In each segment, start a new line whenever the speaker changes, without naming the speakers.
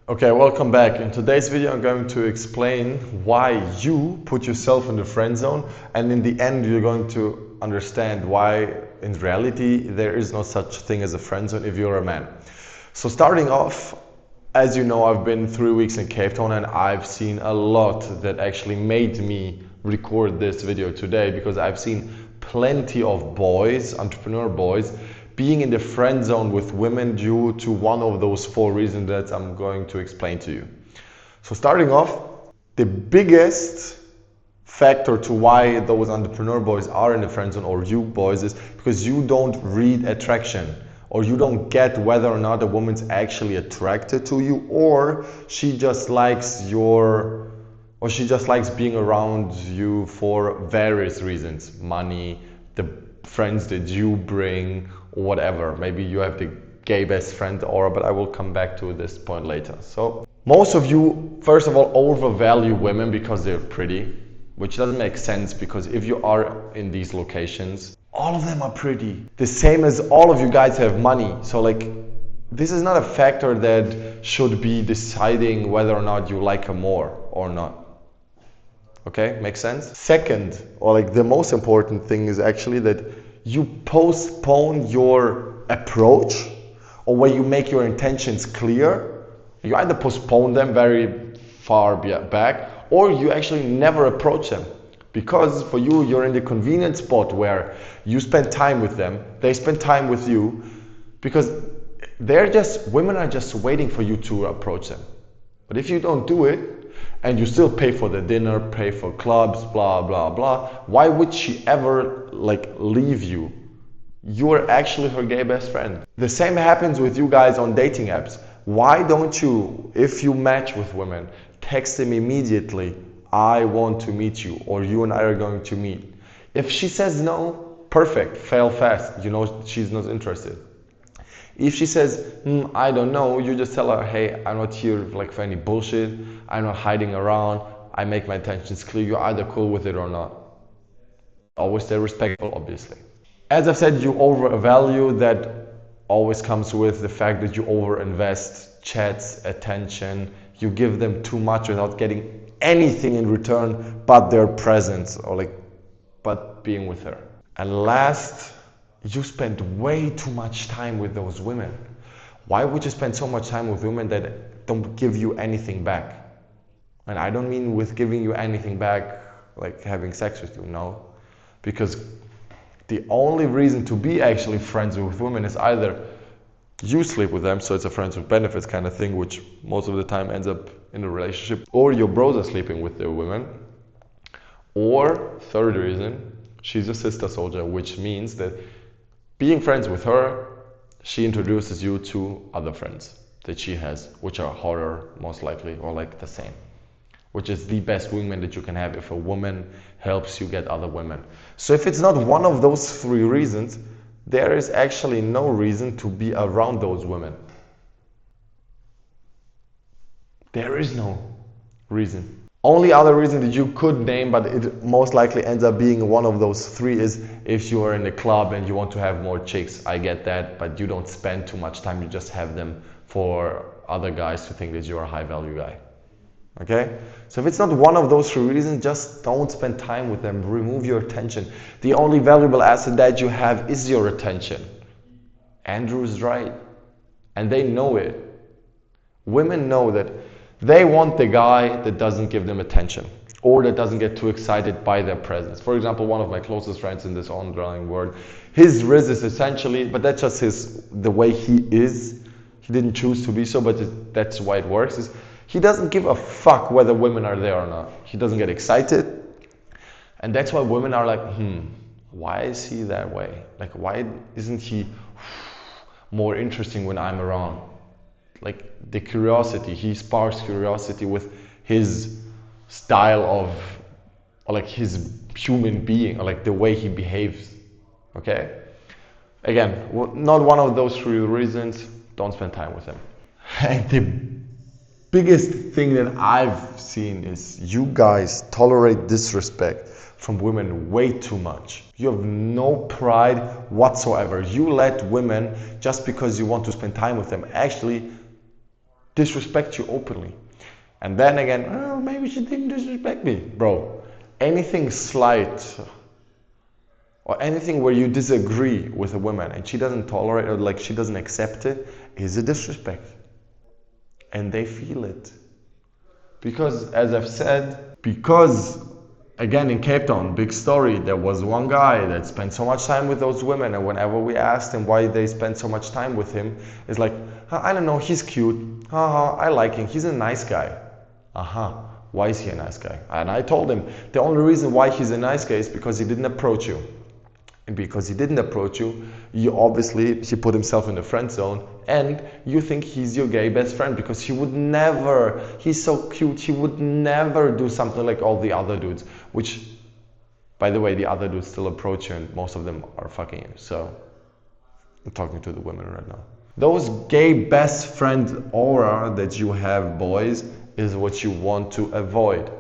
Okay, welcome back. In today's video, I'm going to explain why you put yourself in the friend zone, and in the end, you're going to understand why, in reality, there is no such thing as a friend zone if you're a man. So starting off, as you know, I've been 3 weeks in Cape Town, and I've seen a lot that actually made me record this video today, because I've seen plenty of boys, entrepreneur boys, being in the friend zone with women due to one of those 4 reasons that I'm going to explain to you. So starting off, the biggest factor to why those entrepreneur boys are in the friend zone, or you boys, is because you don't read attraction, or you don't get whether or not a woman's actually attracted to you, or she just likes being around you for various reasons: money, the friends that you bring, or whatever. Maybe you have the gay best friend aura, but I will come back to this point later. So most of you, first of all, overvalue women because they're pretty, which doesn't make sense, because if you are in these locations, all of them are pretty. The same as all of you guys have money. So like, this is not a factor that should be deciding whether or not you like her more or not. Okay, makes sense? Second, or like the most important thing, is actually that you postpone your approach, or when you make your intentions clear, you either postpone them very far back, or you actually never approach them. Because for you, you're in the convenient spot where you spend time with them, they spend time with you, because women are just waiting for you to approach them. But if you don't do it, and you still pay for the dinner, pay for clubs, blah, blah, blah, why would she ever leave you? You're actually her gay best friend. The same happens with you guys on dating apps. Why don't you, if you match with women, text them immediately, I want to meet you, or you and I are going to meet. If she says no, perfect, fail fast, you know she's not interested. If she says, I don't know, you just tell her, hey, I'm not here for any bullshit. I'm not hiding around. I make my intentions clear. You're either cool with it or not. Always stay respectful, obviously. As I've said, you overvalue. That always comes with the fact that you overinvest chats, attention. You give them too much without getting anything in return but their presence, or but being with her. And last, you spend way too much time with those women. Why would you spend so much time with women that don't give you anything back? And I don't mean with giving you anything back like having sex with you, no. Because the only reason to be actually friends with women is either you sleep with them, so it's a friends with benefits kind of thing, which most of the time ends up in a relationship, or your bros are sleeping with their women, or third reason, she's a sister soldier, which means that being friends with her, she introduces you to other friends that she has, which are hotter, most likely, or the same. Which is the best wingman that you can have if a woman helps you get other women. So if it's not one of those 3 reasons, there is actually no reason to be around those women. There is no reason. Only other reason that you could name, but it most likely ends up being one of those 3, is if you are in the club and you want to have more chicks. I get that, but you don't spend too much time. You just have them for other guys to think that you're a high value guy. Okay? So if it's not one of those 3 reasons, just don't spend time with them. Remove your attention. The only valuable asset that you have is your attention. Andrew's right. And they know it. Women know that they want the guy that doesn't give them attention, or that doesn't get too excited by their presence. For example, one of my closest friends in this online world, his riz is essentially, but that's just the way he is. He didn't choose to be so, but that's why it works. Is he doesn't give a fuck whether women are there or not. He doesn't get excited. And that's why women are like, why is he that way? Why isn't he more interesting when I'm around? The curiosity, he sparks curiosity with his style of, or his human being, or the way he behaves. Okay? Again, not one of those 3 reasons. Don't spend time with him. And the biggest thing that I've seen is you guys tolerate disrespect from women way too much. You have no pride whatsoever. You let women, just because you want to spend time with them, actually disrespect you openly. And then again, oh, maybe she didn't disrespect me. Bro, anything slight or anything where you disagree with a woman and she doesn't tolerate or like she doesn't accept it is a disrespect. And they feel it. Because as I've said, because again in Cape Town, big story, there was one guy that spent so much time with those women, and whenever we asked him why they spent so much time with him, it's like, I don't know, he's cute, I like him, he's a nice guy. Why is he a nice guy? And I told him the only reason why he's a nice guy is because he didn't approach you. And because he didn't approach you, he put himself in the friend zone, and you think he's your gay best friend because he would never, he's so cute, he would never do something like all the other dudes, which, by the way, the other dudes still approach you and most of them are fucking you. So I'm talking to the women right now. Those gay best friend aura that you have, boys, is what you want to avoid.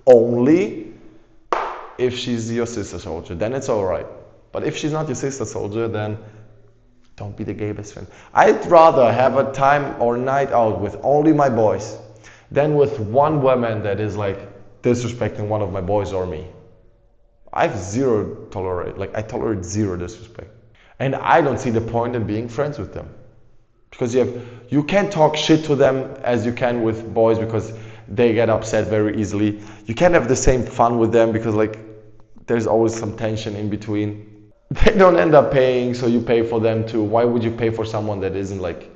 Only if she's your sister soldier, then it's all right. But if she's not your sister soldier, then don't be the gay best friend. I'd rather have a time or night out with only my boys than with one woman that is like disrespecting one of my boys or me. I tolerate zero disrespect. And I don't see the point in being friends with them. Because you can't talk shit to them as you can with boys because they get upset very easily. You can't have the same fun with them because like there's always some tension in between. They don't end up paying, so you pay for them too. Why would you pay for someone that isn't like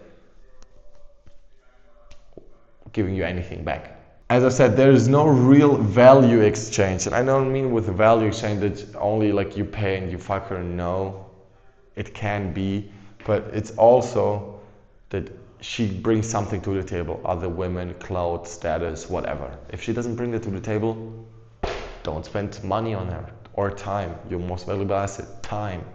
giving you anything back? As I said, there is no real value exchange. And I don't mean with value exchange that only like you pay and you fuck her. No, it can be, but it's also that she brings something to the table. Other women, clout, status, whatever. If she doesn't bring that to the table, don't spend money on her. Or time, your most valuable asset, time.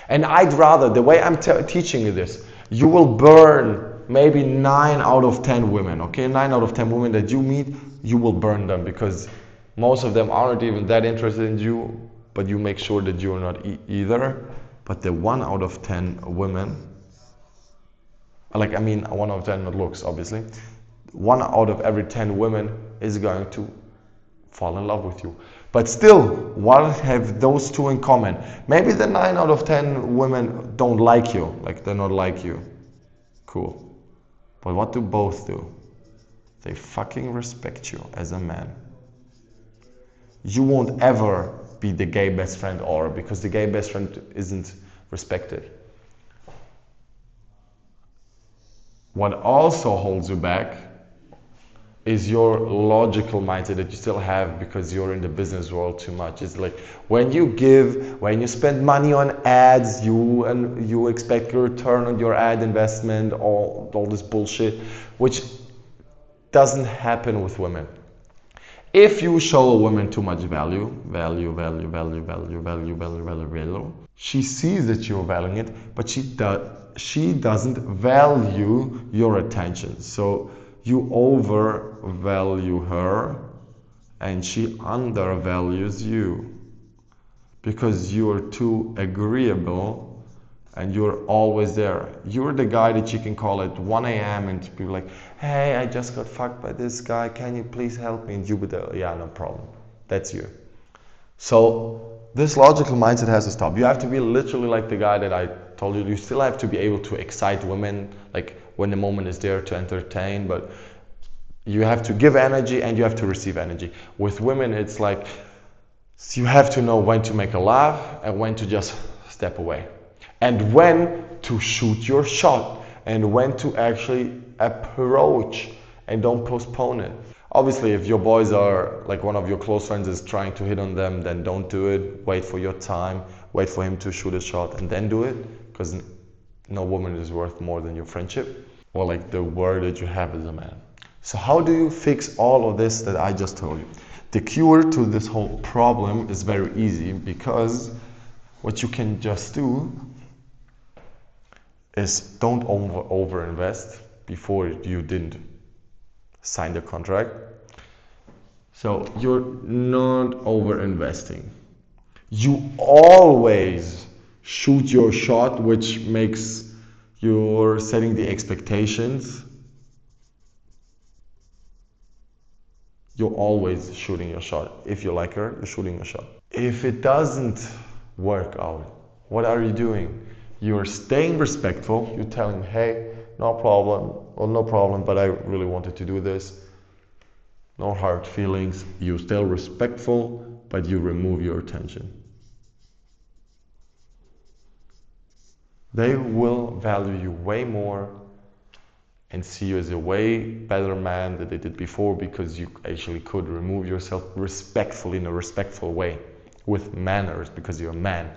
And I'd rather, the way I'm teaching you this, you will burn maybe 9 out of 10 women, okay? 9 out of 10 women that you meet, you will burn them because most of them aren't even that interested in you, but you make sure that you're not either. But the 1 out of 10 women, 1 out of 10 not looks, obviously. 1 out of every 10 women is going to fall in love with you. But still, what have those two in common? Maybe the 9 out of 10 women don't like you, like they're not like you. Cool. But what do both do? They fucking respect you as a man. You won't ever be the gay best friend aura because the gay best friend isn't respected. What also holds you back is your logical mindset that you still have because you're in the business world too much. It's like when you give, when you spend money on ads, you expect a return on your ad investment, all this bullshit, which doesn't happen with women. If you show a woman too much value, she sees that you're valuing it, but she doesn't value your attention. So you overvalue her and she undervalues you because you're too agreeable and you're always there. You're the guy that you can call at 1 a.m. and be like, hey, I just got fucked by this guy, can you please help me? And you would, yeah, no problem. That's you. So this logical mindset has to stop. You have to be literally like the guy that I told you. You still have to be able to excite women, like when the moment is there to entertain, but you have to give energy and you have to receive energy. With women, it's like you have to know when to make a laugh and when to just step away. And when to shoot your shot and when to actually approach and don't postpone it. Obviously, if your boys are like one of your close friends is trying to hit on them, then don't do it. Wait for your time, wait for him to shoot a shot and then do it, because no woman is worth more than your friendship or like the word that you have as a man. So how do you fix all of this that I just told you? The cure to this whole problem is very easy, because what you can just do is don't overinvest before you didn't sign the contract. So you're not overinvesting. You always shoot your shot, which makes You're setting the expectations. You're always shooting your shot. If you like her, you're shooting your shot. If it doesn't work out, what are you doing? You're staying respectful. You're telling, hey, no problem, or no problem, but I really wanted to do this. No hard feelings. You still respectful, but you remove your attention. They will value you way more and see you as a way better man than they did before, because you actually could remove yourself respectfully, in a respectful way, with manners, because you're a man.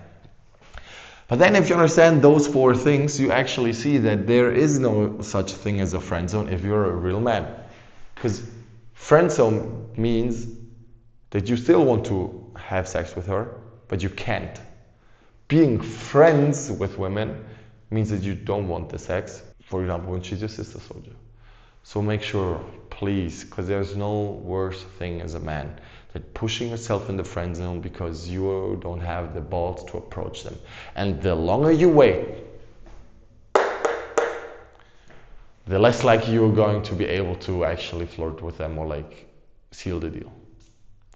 But then if you understand those 4 things, you actually see that there is no such thing as a friend zone if you're a real man. Because friend zone means that you still want to have sex with her, but you can't. Being friends with women means that you don't want the sex, for example, when she's your sister soldier. So make sure, please, because there's no worse thing as a man than pushing yourself in the friend zone because you don't have the balls to approach them. And the longer you wait, the less likely you're going to be able to actually flirt with them or like seal the deal.